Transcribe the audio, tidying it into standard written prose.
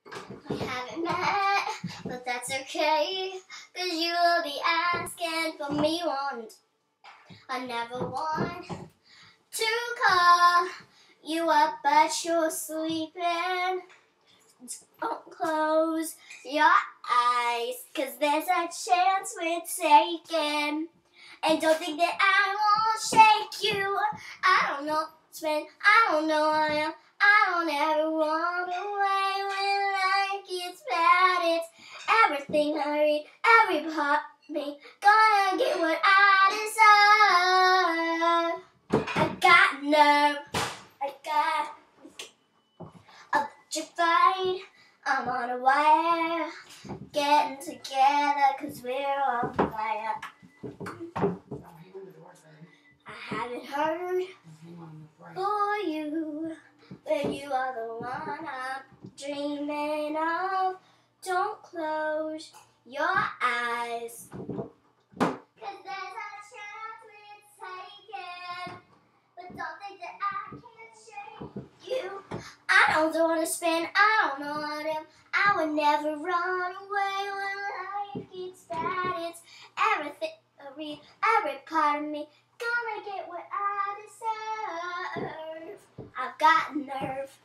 We haven't met, but that's okay, 'cause you'll be asking for me once. I never want to call you up, but you're sleeping. Don't close your eyes, 'cause there's a chance we're taking. And don't think that I won't shake you. I don't know, spend, I don't know I am. I don't ever walk away when life gets bad. It's everything I read, every part of me. Gonna get what I deserve. I got nerve, I got electrified. I'm on a wire, getting together 'cause we're on fire. I haven't heard for you, but you are the one I'm dreaming of. Don't close your eyes, 'cause there's a chance we're taking. But don't think that I can't shake you. I don't want to spend, I don't know what I would never run away when life gets bad. It's everything I read, every part of me. Gonna get what I deserve. I've got nerve.